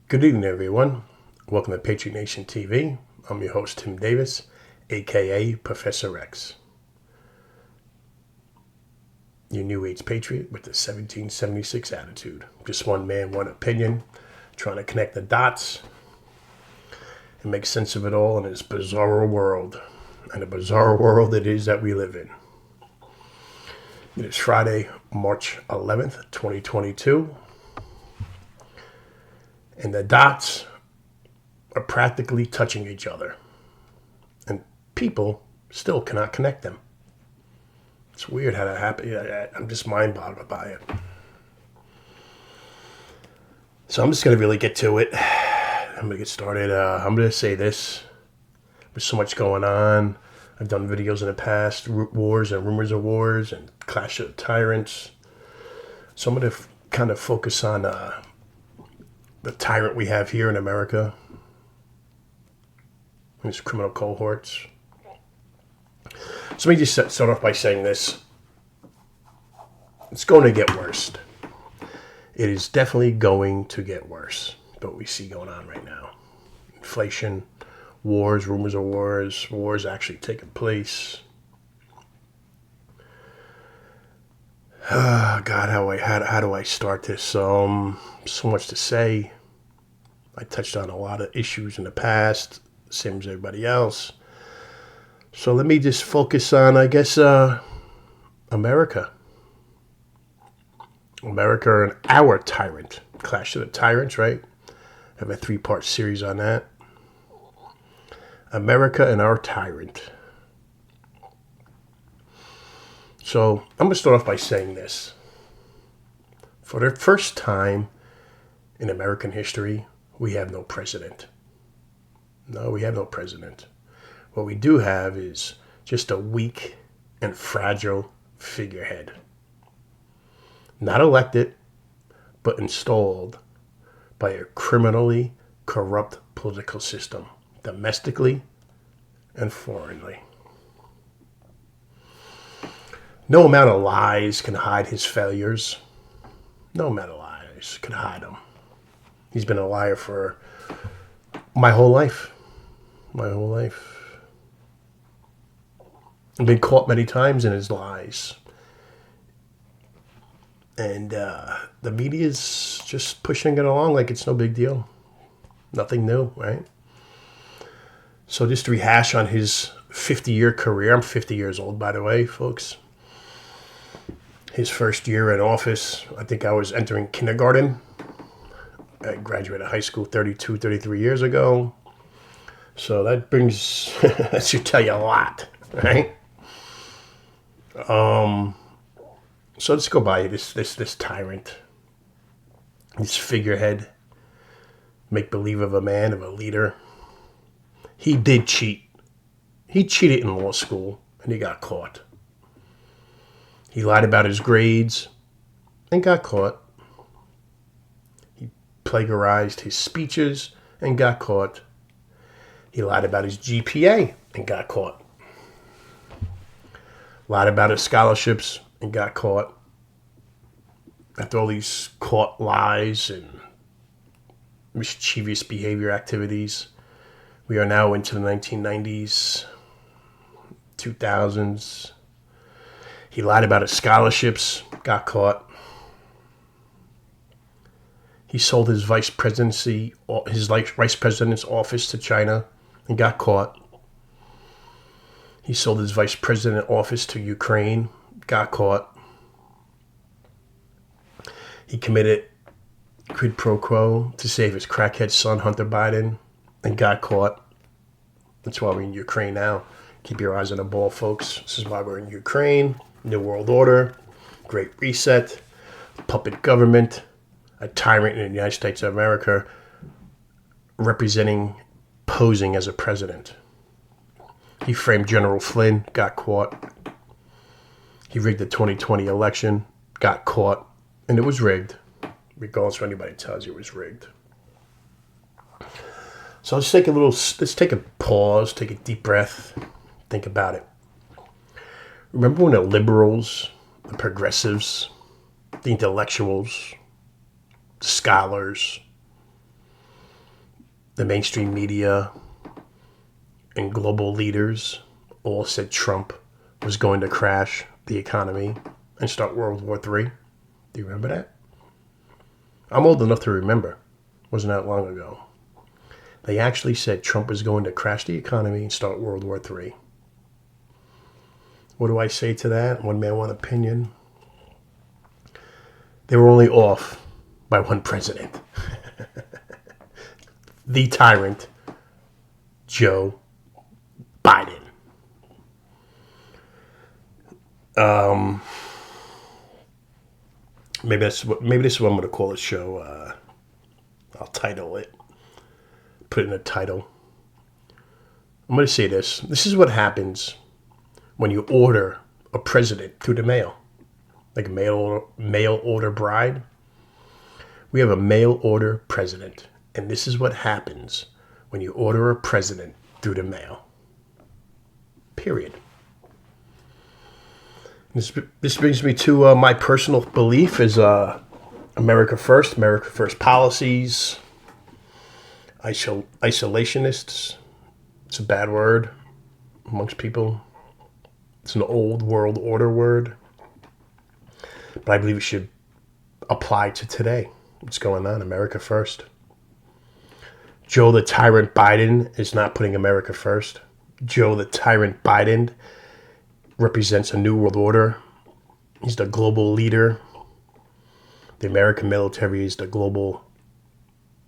Good evening, everyone. Welcome to Patriot Nation TV. I'm your host, Tim Davis, aka Professor X. Your New Age Patriot with the 1776 attitude. Just one man, one opinion, trying to connect the dots and make sense of it all in this bizarre world. And a bizarre world it is that we live in. It is Friday, March 11th, 2022. And the dots are practically touching each other. And people still cannot connect them. It's weird how that happens. I'm just mind-boggled by it. So I'm just going to really get to it. I'm going to get started. I'm going to say this. There's so much going on. I've done videos in the past, wars and rumors of wars and clash of tyrants. So I'm going to kind of focus on the tyrant we have here in America. These criminal cohorts. So let me just start off by saying this. It's going to get worse. It is definitely going to get worse. What we see going on right now. Inflation, wars, rumors of wars actually taking place. God, how do I start this? So much to say. I touched on a lot of issues in the past, same as everybody else. So let me just focus on, I guess, America. America and our tyrant. Clash of the Tyrants, right? I have a 3-part series on that. America and our tyrant. So I'm going to start off by saying this. For the first time in American history, we have no president. No, we have no president. What we do have is just a weak and fragile figurehead. Not elected, but installed by a criminally corrupt political system, domestically and foreignly. No amount of lies can hide his failures. No amount of lies can hide them. He's been a liar for my whole life. My whole life. I've been caught many times in his lies. And the media's just pushing it along like it's no big deal. Nothing new, right? So just to rehash on his 50-year career. I'm 50 years old, by the way, folks. His first year in office, I think I was entering kindergarten. I graduated high school 33 years ago. So that brings, that should tell you a lot, right? So let's go by this tyrant, this figurehead, make-believe of a man, of a leader. He did cheat. He cheated in law school, and he got caught. He lied about his grades and got caught. He plagiarized his speeches and got caught. He lied about his GPA and got caught. Lied about his scholarships and got caught. After all these caught lies and mischievous behavior activities, we are now into the 1990s, 2000s. He lied about his scholarships, got caught. He sold his vice president's office to China and got caught. He sold his vice president office to Ukraine, got caught. He committed quid pro quo to save his crackhead son, Hunter Biden, and got caught. That's why we're in Ukraine now. Keep your eyes on the ball, folks. This is why we're in Ukraine. New World Order, Great Reset, puppet government, a tyrant in the United States of America posing as a president. He framed General Flynn, got caught. He rigged the 2020 election, got caught, and it was rigged. Regardless of what anybody tells you, it was rigged. So let's take a pause, take a deep breath, think about it. Remember when the liberals, the progressives, the intellectuals, the scholars, the mainstream media and global leaders all said Trump was going to crash the economy and start World War III. Do you remember that? I'm old enough to remember. Wasn't that long ago. They actually said Trump was going to crash the economy and start World War III. What do I say to that? One man, one opinion. They were only off by one president. The tyrant, Joe Biden. Maybe this is what I'm going to call this show. I'll title it. Put it in a title. I'm going to say this. This is what happens when you order a president through the mail. Like a mail order bride. We have a mail order president. And this is what happens when you order a president through the mail. Period. This brings me to my personal belief is America first policies, isolationists. It's a bad word amongst people. It's an old world order word. But I believe it should apply to today. What's going on? America first. Joe the Tyrant Biden is not putting America first. Joe the Tyrant Biden represents a new world order. He's the global leader. The American military is the global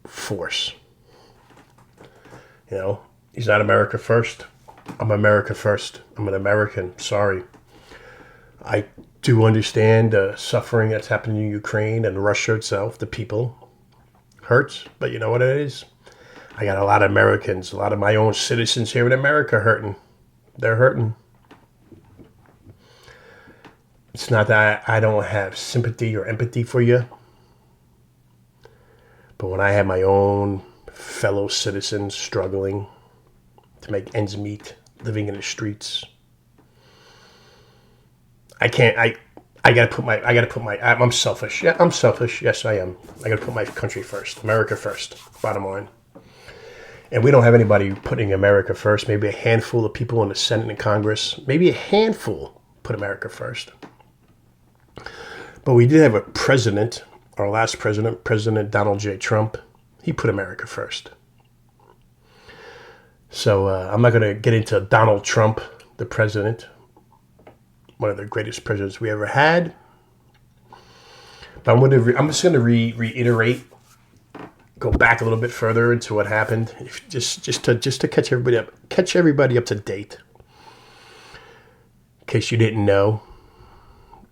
force. You know, he's not America first. I'm America first. I'm an American. Sorry. I do understand the suffering that's happening in Ukraine and Russia itself. The people hurts, but you know what it is? I got a lot of Americans, a lot of my own citizens here in America hurting. They're hurting. It's not that I don't have sympathy or empathy for you. But when I have my own fellow citizens struggling to make ends meet, living in the streets, I gotta put my, I'm selfish. Yeah, I'm selfish. Yes, I am. I gotta put my country first. America first. Bottom line. And we don't have anybody putting America first. Maybe a handful of people in the Senate and Congress. Maybe a handful put America first. But we did have a president, our last president, President Donald J. Trump. He put America first. So I'm not going to get into Donald Trump, the president, one of the greatest presidents we ever had. But I'm just going to reiterate, go back a little bit further into what happened, just to catch everybody up to date. In case you didn't know,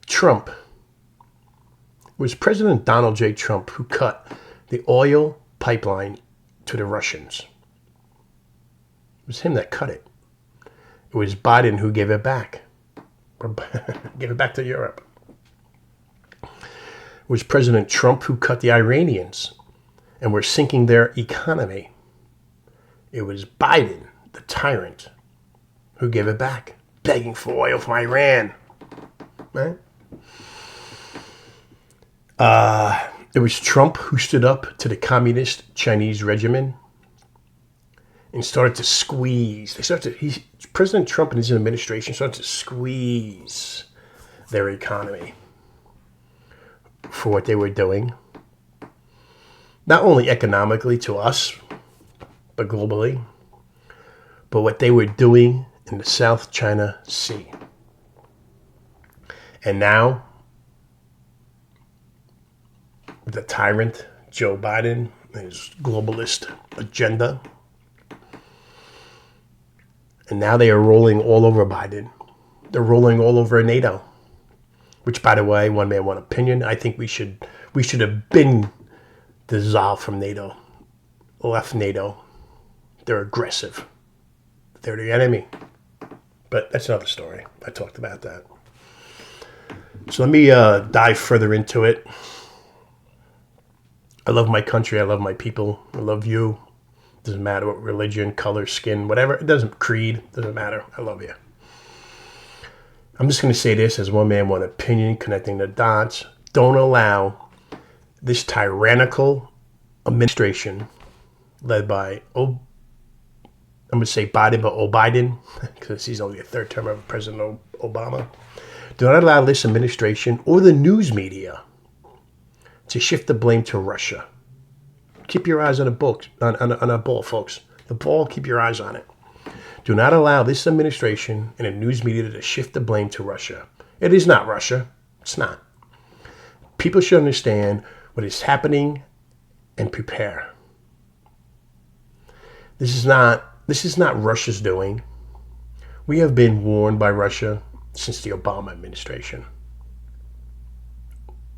Trump. It was President Donald J. Trump who cut the oil pipeline to the Russians. It was him that cut it. It was Biden who gave it back. Gave it back to Europe. It was President Trump who cut the Iranians and were sinking their economy. It was Biden, the tyrant, who gave it back, begging for oil from Iran. Right? It was Trump who stood up to the communist Chinese regime and started to squeeze. President Trump and his administration started to squeeze their economy for what they were doing. Not only economically to us, but globally. But what they were doing in the South China Sea. And now, the tyrant, Joe Biden, his globalist agenda. And now they are rolling all over Biden. They're rolling all over NATO. Which, by the way, one man, one opinion. I think we should have been dissolved from NATO. Left NATO. They're aggressive. They're the enemy. But that's another story. I talked about that. So let me dive further into it. I love my country. I love my people. I love you. Doesn't matter what religion, color, skin, whatever. It doesn't, creed, doesn't matter. I love you. I'm just going to say this as one man, one opinion, connecting the dots. Don't allow this tyrannical administration led by, I'm going to say Biden, but Biden, because he's only a third term of President Obama, do not allow this administration or the news media to shift the blame to Russia. Keep your eyes on the book, on a ball, folks. The ball, keep your eyes on it. Do not allow this administration and the news media to shift the blame to Russia. It is not Russia. It's not. People should understand what is happening and prepare. This is not Russia's doing. We have been warned by Russia since the Obama administration.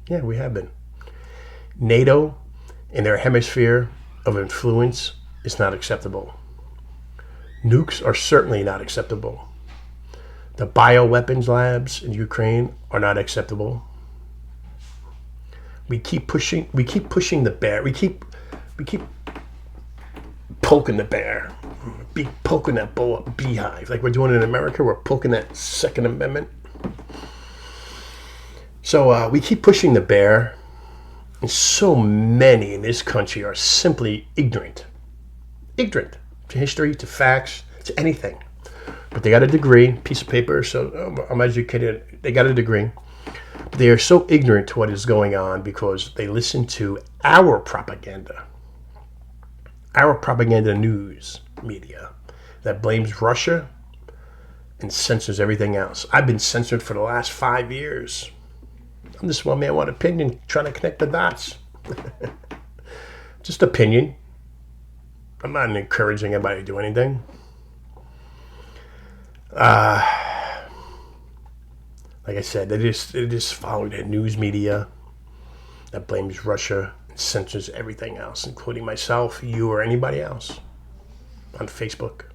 Yeah, we have been. NATO and their hemisphere of influence is not acceptable. Nukes are certainly not acceptable. The bioweapons labs in Ukraine are not acceptable. We keep pushing the bear. We keep poking the bear. Poking that beehive. Like we're doing in America, we're poking that Second Amendment. So we keep pushing the bear. And so many in this country are simply ignorant. Ignorant to history, to facts, to anything. But they got a degree, piece of paper, so I'm educated. They got a degree. But they are so ignorant to what is going on because they listen to our propaganda news media that blames Russia and censors everything else. I've been censored for the last 5 years. I'm just one man, one opinion, trying to connect the dots. Just opinion. I'm not encouraging anybody to do anything. Like I said, they just follow the news media that blames Russia and censors everything else, including myself, you, or anybody else on Facebook.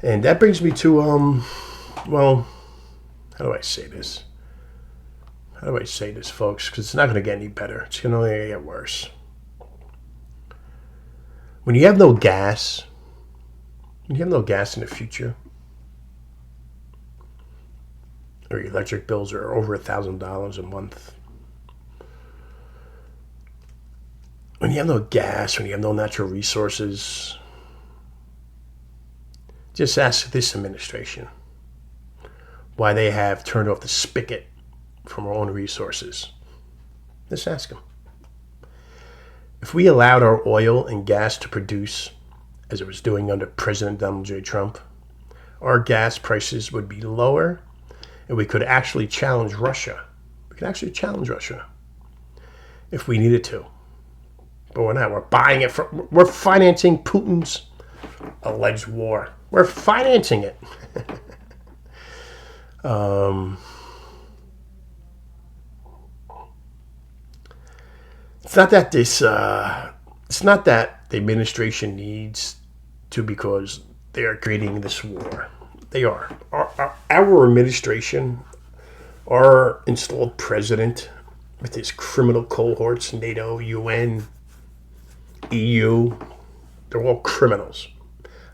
And that brings me to, how do I say this? How do I say this, folks? Because it's not going to get any better. It's going to only get worse. When you have no gas in the future, or your electric bills are over $1,000 a month, when you have no gas, when you have no natural resources, just ask this administration why they have turned off the spigot from our own resources. Just ask them. If we allowed our oil and gas to produce as it was doing under President Donald J. Trump, our gas prices would be lower and we could actually challenge Russia. We could actually challenge Russia if we needed to. But we're not. We're buying it. We're financing Putin's alleged war. We're financing it. It's not that it's not that the administration needs to, because they are creating this war. They are. Our administration, our installed president with his criminal cohorts, NATO, UN, EU, they're all criminals.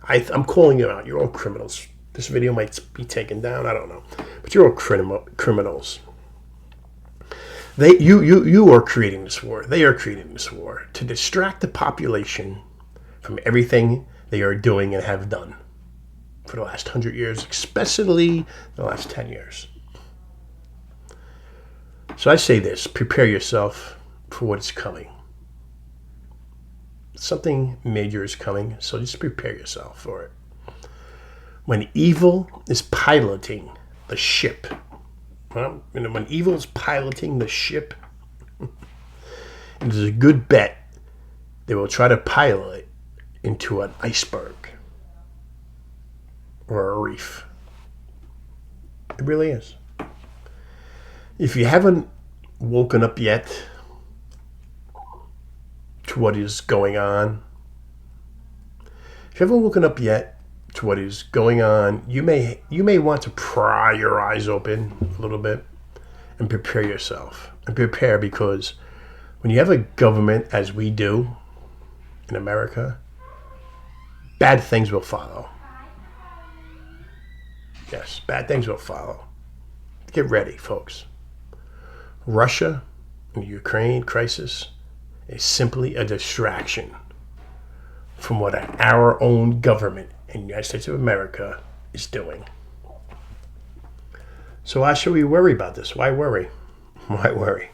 I'm calling you out. You're all criminals. This video might be taken down. I don't know. But you're all criminals. You are creating this war. They are creating this war to distract the population from everything they are doing and have done for the last 100 years, especially the last 10 years. So I say this: prepare yourself for what is coming. Something major is coming, so just prepare yourself for it. When evil is piloting the ship, when evil is piloting the ship, it is a good bet they will try to pilot it into an iceberg or a reef. It really is. If you haven't woken up yet to what is going on, if you haven't woken up yet to what is going on, you may want to pry your eyes open a little bit and prepare yourself. And prepare, because when you have a government, as we do in America, bad things will follow. Yes, bad things will follow. Get ready, folks. Russia and the Ukraine crisis is simply a distraction from what our own government in the United States of America is doing. So why should we worry about this? Why worry? Why worry?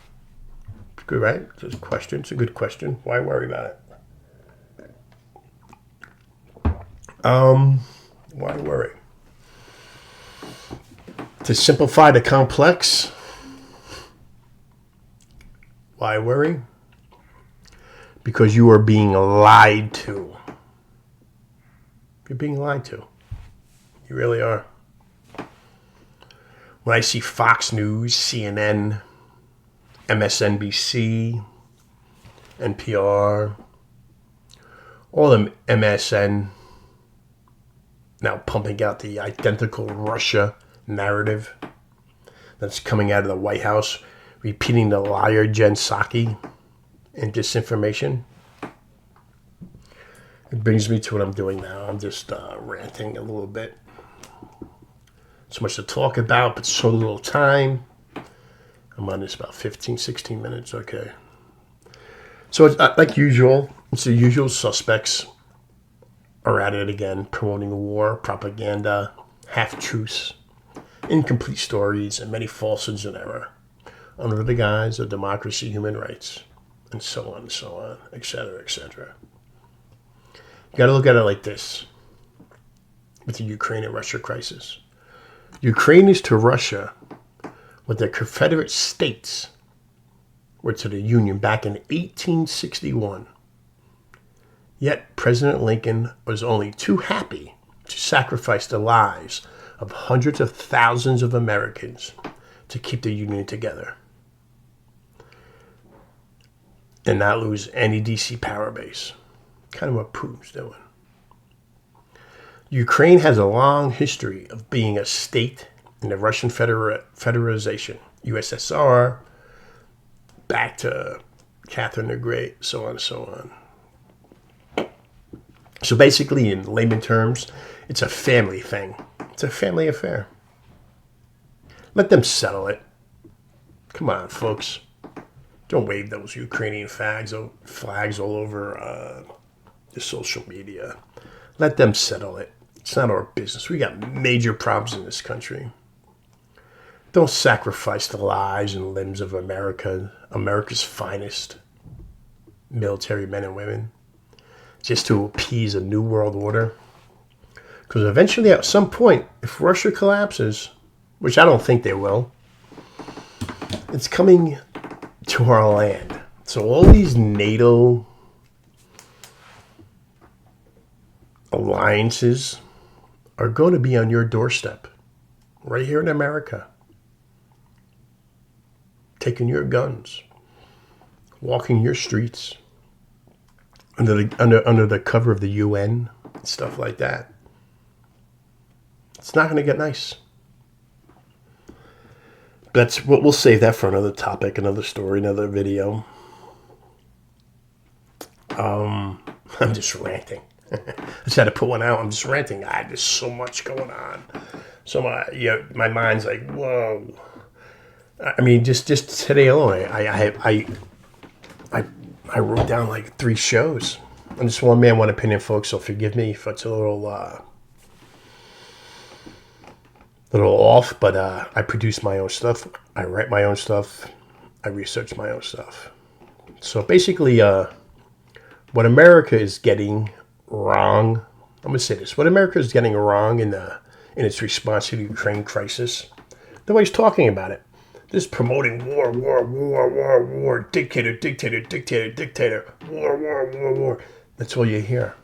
It's good, right? It's a question. It's a good question. Why worry about it? Why worry? To simplify the complex, why worry? Because you are being lied to. You're being lied to. You really are. When I see Fox News, CNN, MSNBC, NPR, all the MSN now pumping out the identical Russia narrative that's coming out of the White House, repeating the liar Jen Psaki and disinformation. It brings me to what I'm doing now. I'm just ranting a little bit. So much to talk about, but so little time. I'm on this about 15, 16 minutes. Okay. So it's like usual. It's the usual suspects are at it again, promoting war, propaganda, half-truths, incomplete stories, and many falsehoods and error under the guise of democracy, human rights, and so on, etc., etc. You got to look at it like this with the Ukraine and Russia crisis. Ukraine is to Russia what the Confederate States were to the Union back in 1861. Yet President Lincoln was only too happy to sacrifice the lives of hundreds of thousands of Americans to keep the Union together and not lose any DC power base. Kind of what Putin's doing. Ukraine has a long history of being a state in the Russian Federation, USSR, back to Catherine the Great, so on and so on. So basically, in layman terms, it's a family thing. It's a family affair. Let them settle it. Come on, folks. Don't wave those Ukrainian flags all over the social media. Let them settle it. It's not our business. We got major problems in this country. Don't sacrifice the lives and limbs of America's finest military men and women, just to appease a new world order. Because eventually, at some point, if Russia collapses, which I don't think they will, it's coming to our land. So all these NATO alliances are going to be on your doorstep, right here in America, taking your guns, walking your streets, under the cover of the UN, and stuff like that. It's not going to get nice. We'll save that for another topic, another story, another video. I'm just ranting. I just had to put one out. I'm just ranting. There's so much going on. So my mind's like, whoa. I mean, just today alone, I wrote down like 3 shows. I'm just one man, one opinion, folks. So forgive me if it's a little off, but I produce my own stuff. I write my own stuff. I research my own stuff. So basically, what America is getting wrong. I'm gonna say this: what America is getting wrong in its response to the Ukraine crisis, the way he's talking about it, just promoting war, dictator, war. That's all you hear.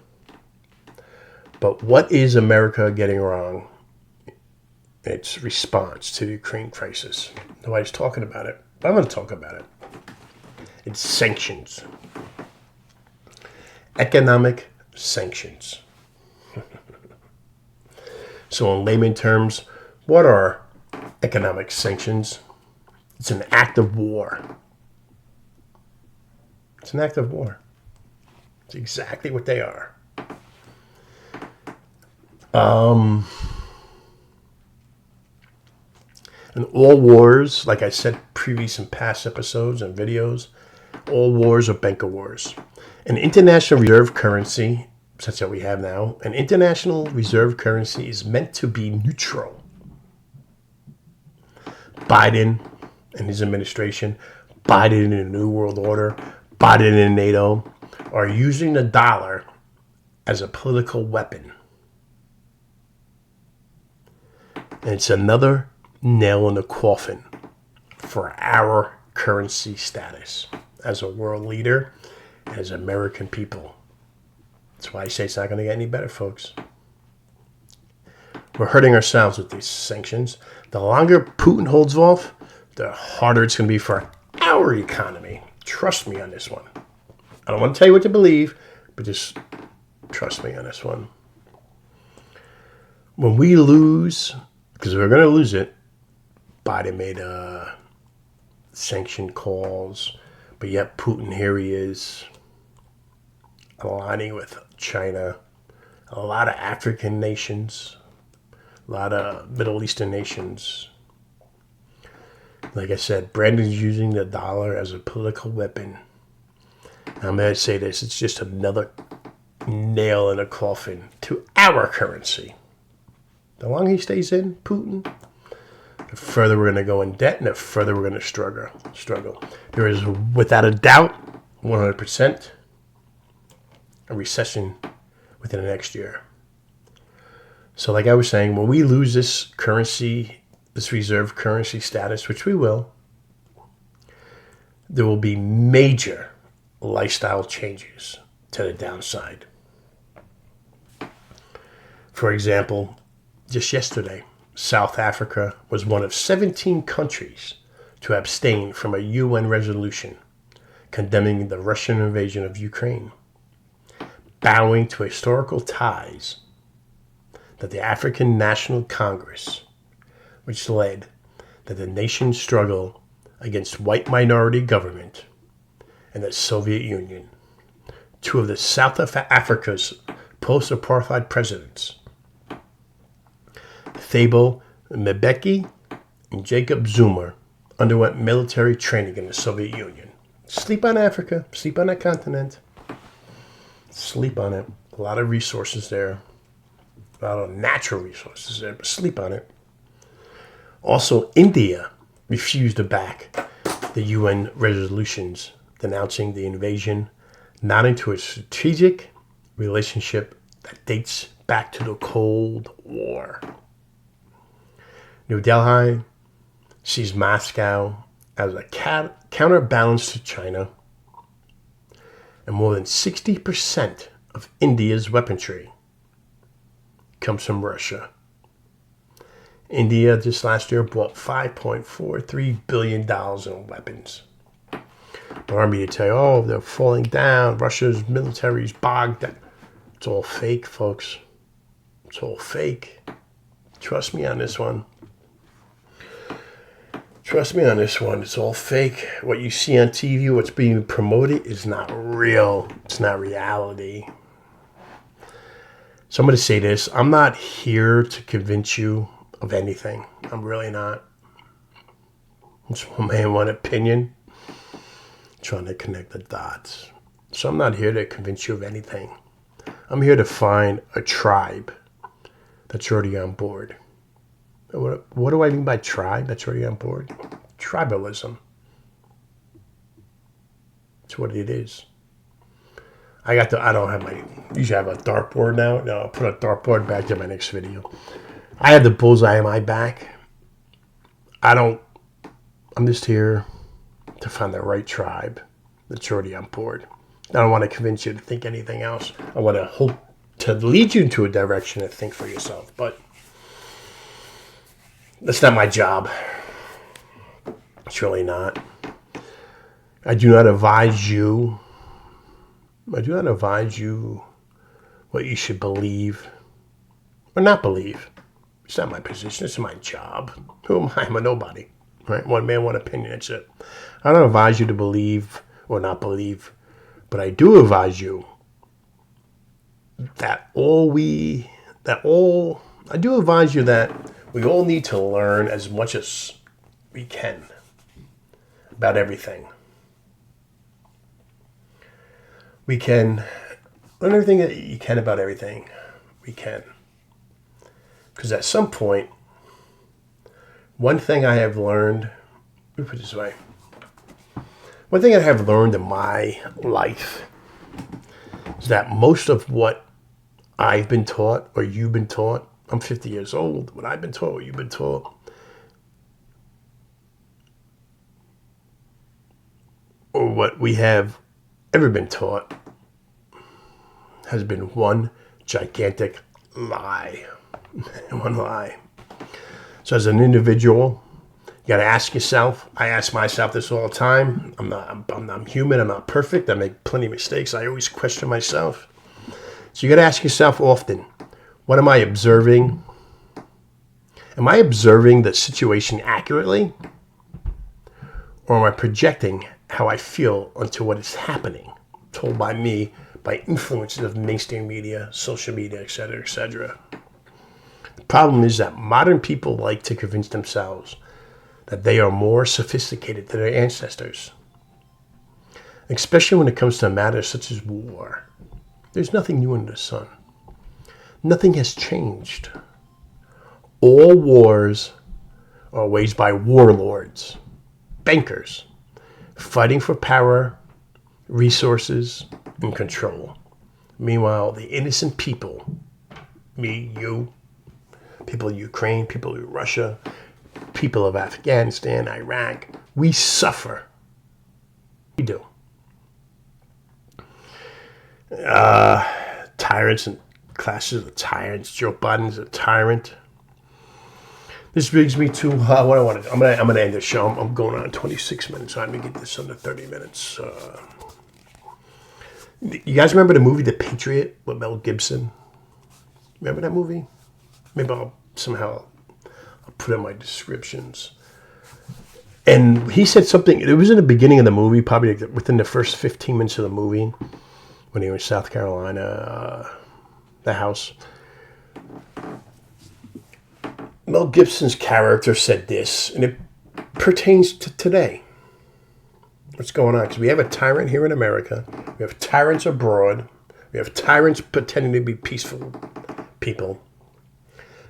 But what is America getting wrong in its response to the Ukraine crisis? Nobody's talking about it. But I'm going to talk about it. It's sanctions. Economic sanctions. So in layman terms, what are economic sanctions? It's an act of war. It's an act of war. It's exactly what they are. And all wars, like I said previous and past episodes and videos, All wars are banker wars. An international reserve currency, such that we have now, an international reserve currency is meant to be neutral. Biden and his administration, Biden in the New World Order, Biden in NATO, are using the dollar as a political weapon. And it's another nail in the coffin for our currency status as a world leader, as American people. That's why I say it's not going to get any better, folks. We're hurting ourselves with these sanctions. The longer Putin holds off, the harder it's going to be for our economy. Trust me on this one. I don't want to tell you what to believe, but just trust me on this one. When we lose, because we're going to lose it, Biden made sanction calls, but yet Putin, here he is, aligning with China, a lot of African nations, a lot of Middle Eastern nations. Like I said, Brandon's using the dollar as a political weapon. I'm going to say this, it's just another nail in a coffin to our currency. The longer he stays in, Putin, the further we're going to go in debt and the further we're going to struggle. There is, without a doubt, 100%, a recession within the next year. So like I was saying, when we lose this currency, this reserve currency status, which we will, there will be major lifestyle changes to the downside. For example, just yesterday, South Africa was one of 17 countries to abstain from a UN resolution condemning the Russian invasion of Ukraine, bowing to historical ties that the African National Congress, which led that the nation's struggle against white minority government and the Soviet Union, two of the South Africa's post-apartheid presidents, Thabo Mbeki and Jacob Zuma, underwent military training in the Soviet Union. Sleep on Africa, sleep on that continent, sleep on it. A lot of resources there, a lot of natural resources there, but sleep on it. Also, India refused to back the UN resolutions denouncing the invasion, nodding to a strategic relationship that dates back to the Cold War. New Delhi sees Moscow as a counterbalance to China, and more than 60% of India's weaponry comes from Russia. India just last year bought $5.43 billion in weapons. The army to tell you, oh, they're falling down, Russia's military's bogged down. It's all fake, folks. It's all fake. Trust me on this one. Trust me on this one. It's all fake. What you see on TV, what's being promoted is not real. It's not reality. So I'm going to say this. I'm not here to convince you of anything. I'm really not. It's one man, one opinion. Trying to connect the dots. So I'm not here to convince you of anything. I'm here to find a tribe that's already on board. What do I mean by tribe that's already on board? Tribalism. That's what it is. I don't have my, usually I have a dartboard now. No, I'll put a dartboard back in my next video. I have the bullseye on my back. I'm just here to find the right tribe that's already on board. I don't want to convince you to think anything else. I want to hope to lead you into a direction to think for yourself, but that's not my job. It's really not. I do not advise you what you should believe or not believe. It's not my position. It's my job. Who am I? I'm a nobody. Right? One man, one opinion. That's it. I don't advise you to believe or not believe, but I do advise you that I do advise you that we all need to learn as much as we can about everything. We can learn everything that you can about everything. We can. Because at some point, one thing I have learned, let me put it this way. One thing I have learned in my life is that most of what I've been taught or you've been taught, I'm 50 years old, what I've been taught, what you've been taught, or what we have ever been taught has been one gigantic lie. One lie. So as an individual, you got to ask yourself. I ask myself this all the time. I'm human. I'm not perfect. I make plenty of mistakes. I always question myself. So you got to ask yourself often, what am I observing? Am I observing the situation accurately? Or am I projecting how I feel onto what is happening, told by me, by influences of mainstream media, social media, etc., etc.? The problem is that modern people like to convince themselves that they are more sophisticated than their ancestors, especially when it comes to matters such as war. There's nothing new under the sun. Nothing has changed. All wars are waged by warlords, bankers, fighting for power, resources, and control. Meanwhile, the innocent people, me, you, people of Ukraine, people of Russia, people of Afghanistan, Iraq, we suffer. We do. Tyrants and classes of tyrants. Joe Biden's a tyrant. This brings me to what I wanted. I'm gonna end the show. I'm going on 26 minutes. I'm gonna get this under 30 minutes. You guys remember the movie The Patriot with Mel Gibson? Remember that movie? Maybe I'll put in my descriptions. And he said something. It was in the beginning of the movie, probably within the first 15 minutes of the movie, when he was in South Carolina, the house. Mel Gibson's character said this, and it pertains to today. What's going on? Because we have a tyrant here in America. We have tyrants abroad. We have tyrants pretending to be peaceful people.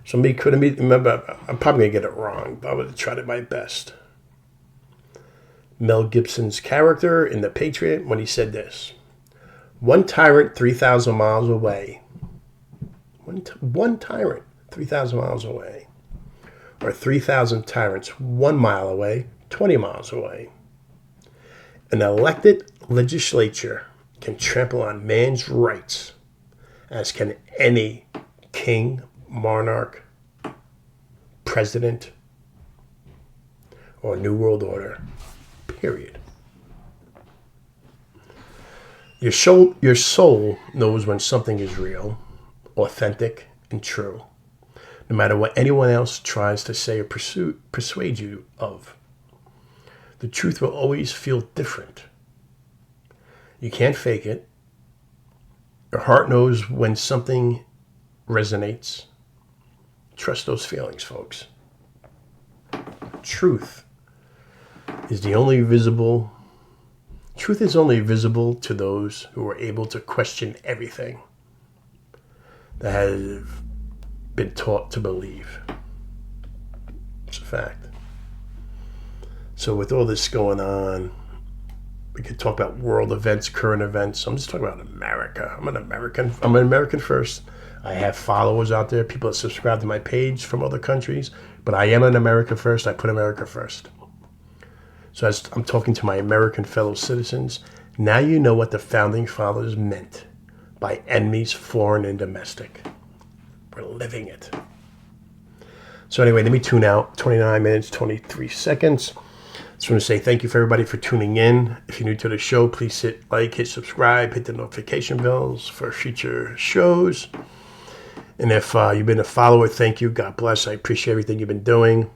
Somebody could have remember, I'm probably going to get it wrong, but I would have tried it my best. Mel Gibson's character in The Patriot, when he said this: one tyrant 3,000 miles away. One tyrant 3,000 miles away. Or 3,000 tyrants 1 mile away, 20 miles away. An elected legislature can trample on man's rights, as can any king, monarch, president, or New World Order, period. Your soul knows when something is real, authentic, and true, no matter what anyone else tries to say or persuade you of. The truth will always feel different. You can't fake it. Your heart knows when something resonates. Trust those feelings, folks. Truth is only visible to those who are able to question everything that have been taught to believe. It's a fact. So with all this going on, we could talk about world events, current events. I'm just talking about America. I'm an American first. I have followers out there, people that subscribe to my page from other countries, but I am an America first. I put America first. So as I'm talking to my American fellow citizens, now you know what the founding fathers meant by enemies, foreign and domestic. We're living it. So anyway, let me tune out. 29 minutes, 23 seconds. Just want to say thank you for everybody for tuning in. If you're new to the show, please hit like, hit subscribe, hit the notification bells for future shows. And if you've been a follower, thank you. God bless. I appreciate everything you've been doing.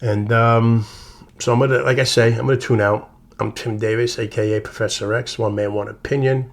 And so I'm going to tune out. I'm Tim Davis, a.k.a. Professor X, One Man, One Opinion.